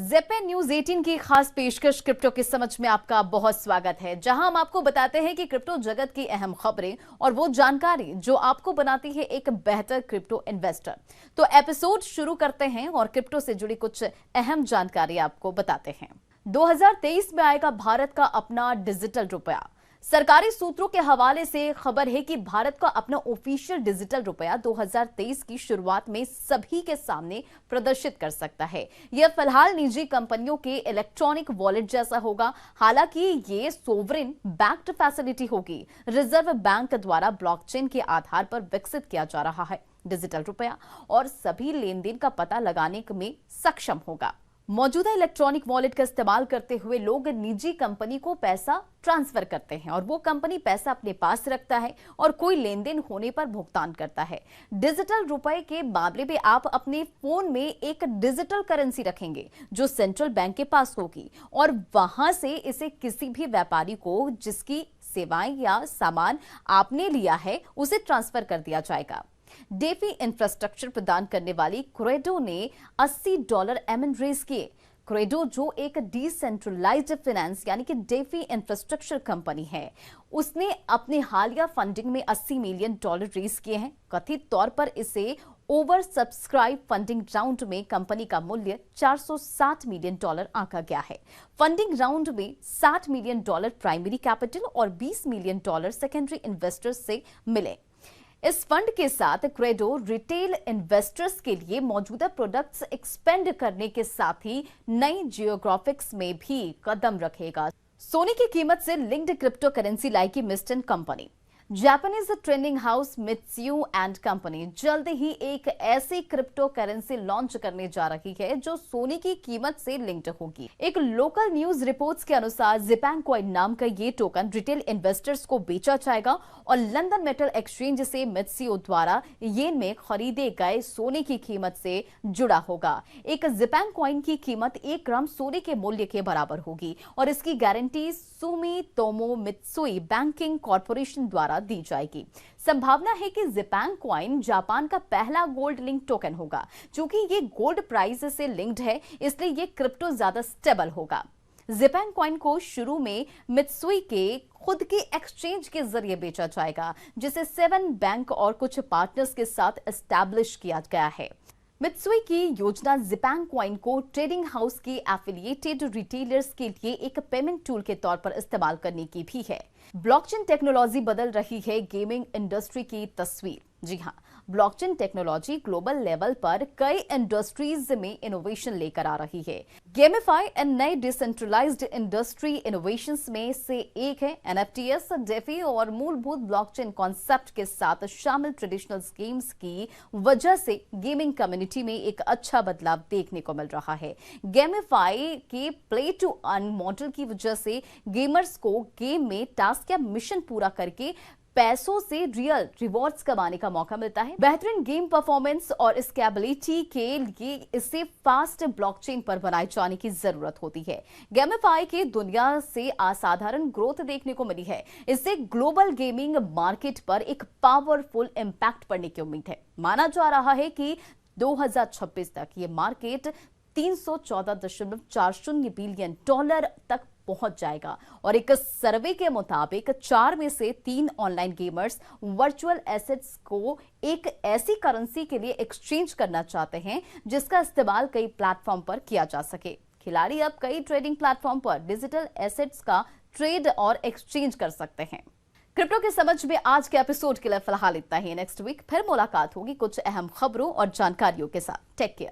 ज़ेपे news 18 की खास पेशकश क्रिप्टो की समझ में आपका बहुत स्वागत है, जहां हम आपको बताते हैं कि क्रिप्टो जगत की अहम खबरें और वो जानकारी जो आपको बनाती है एक बेहतर क्रिप्टो इन्वेस्टर। तो एपिसोड शुरू करते हैं और क्रिप्टो से जुड़ी कुछ अहम जानकारी आपको बताते हैं। 2023 में आएगा भारत का अपना डिजिटल रुपया। सरकारी सूत्रों के हवाले से खबर है कि भारत का अपना ऑफिशियल डिजिटल रुपया 2023 की शुरुआत में सभी के सामने प्रदर्शित कर सकता है। यह फिलहाल निजी कंपनियों के इलेक्ट्रॉनिक वॉलेट जैसा होगा। हालांकि ये सोवरेन बैक्ड फैसिलिटी होगी। रिजर्व बैंक द्वारा ब्लॉकचेन के आधार पर विकसित किया जा रहा है डिजिटल रुपया और सभी लेन देन का पता लगाने में सक्षम होगा। मौजूदा इलेक्ट्रॉनिक वॉलेट का इस्तेमाल करते हुए लोग निजी कंपनी को पैसा ट्रांसफर करते हैं और वो कंपनी पैसा अपने पास रखता है और कोई लेन देन होने पर भुगतान करता है। डिजिटल रुपए के मामले में आप अपने फोन में एक डिजिटल करेंसी रखेंगे जो सेंट्रल बैंक के पास होगी और वहां से इसे किसी भी व्यापारी को जिसकी सेवाएं या सामान आपने लिया है उसे ट्रांसफर कर दिया जाएगा। डेफी इंफ्रास्ट्रक्चर प्रदान करने वाली क्रेडो ने $80 एमएन रेज किए। क्रेडो जो एक डिसेंट्रलाइज्ड फाइनेंस यानी कि डेफी इंफ्रास्ट्रक्चर कंपनी है, उसने अपने हालिया फंडिंग में $80 मिलियन रेज किए हैं। कथित तौर पर इसे ओवर सब्सक्राइब फंडिंग राउंड में कंपनी का मूल्य $460 मिलियन आंका गया है। फंडिंग राउंड में $60 मिलियन प्राइमरी कैपिटल और $20 मिलियन सेकेंडरी इन्वेस्टर्स से मिले। इस फंड के साथ क्रेडो रिटेल इन्वेस्टर्स के लिए मौजूदा प्रोडक्ट्स एक्सपेंड करने के साथ ही नई जियोग्राफिक्स में भी कदम रखेगा। सोने की कीमत से लिंक्ड क्रिप्टो करेंसी लाएगी Meston company. Japanese trending house Mitsui and company जल्द ही एक ऐसी क्रिप्टो करेंसी लॉन्च करने जा रही है जो सोने की कीमत से लिंक्ड होगी। एक लोकल न्यूज रिपोर्ट्स के अनुसार ज़िपैंग कॉइन नाम का ये टोकन रिटेल इन्वेस्टर्स को बेचा जाएगा और लंदन मेटल एक्सचेंज से मित्सुई द्वारा येन में खरीदे गए सोने की कीमत से जुड़ा होगा। एक ज़िपैंग कॉइन की कीमत 1 ग्राम सोने के मूल्य के बराबर होगी और इसकी guarantee Sumitomo Mitsui banking corporation द्वारा दी जाएगी। संभावना है कि ज़िपैंग कॉइन जापान का पहला गोल्ड लिंक टोकन होगा। चूंकि ये गोल्ड प्राइस से लिंक्ड है इसलिए ये क्रिप्टो ज्यादा स्टेबल होगा। ज़िपैंग कॉइन को शुरू में मित्सुई के खुद के एक्सचेंज के जरिए बेचा जाएगा जिसे 7 बैंक और कुछ पार्टनर्स के साथ एस्टैब्लिश किया गया है। मित्सुई की योजना ज़िपैंग कॉइन को ट्रेडिंग हाउस के एफिलिएटेड रिटेलर्स के लिए एक पेमेंट टूल के तौर पर इस्तेमाल करने की भी है। ब्लॉकचेन टेक्नोलॉजी बदल रही है गेमिंग इंडस्ट्री की तस्वीर। जी हां, ब्लॉकचेन टेक्नोलॉजी ग्लोबल लेवल पर कई इंडस्ट्रीज में इनोवेशन लेकर आ रही है। गेमिफाई एंड नए डिसेंट्रलाइज्ड इंडस्ट्री इनोवेशंस में से एक है एनएफटीएस, डेफी और मूलभूत ब्लॉकचेन कॉन्सेप्ट के साथ शामिल ट्रेडिशनल गेम्स की वजह से गेमिंग कम्युनिटी में एक अच्छा बदलाव देखने को मिल रहा है। गेमिफाई के प्ले टू अर्न मॉडल की वजह से गेमर्स को गेम में टास्क या मिशन पूरा करके पैसों से रियल रिवॉर्ड्स कमाने का मौका मिलता है। बेहतरीन गेम परफॉर्मेंस और स्केलेबिलिटी के लिए इसे फास्ट ब्लॉकचेन पर बनाए जाने की जरूरत होती है। गेमिफाई के दुनिया से असाधारण ग्रोथ देखने को मिली है। इससे ग्लोबल गेमिंग मार्केट पर एक पावरफुल इंपैक्ट पड़ने की उम्मीद है। माना जा रहा है कि 2026 तक ये मार्केट $314.40 बिलियन तक पहुंच जाएगा और एक सर्वे के मुताबिक 4 में से 3 ऑनलाइन गेमर्स वर्चुअल एसेट्स को एक ऐसी करेंसी के लिए एक्सचेंज करना चाहते हैं जिसका इस्तेमाल कई प्लेटफॉर्म पर किया जा सके। खिलाड़ी अब कई ट्रेडिंग प्लेटफॉर्म पर डिजिटल एसेट्स का ट्रेड और एक्सचेंज कर सकते हैं। क्रिप्टो की समझ में आज के एपिसोड के लिए फिलहाल इतना ही। नेक्स्ट वीक फिर मुलाकात होगी कुछ अहम खबरों और जानकारियों के साथ। Take care.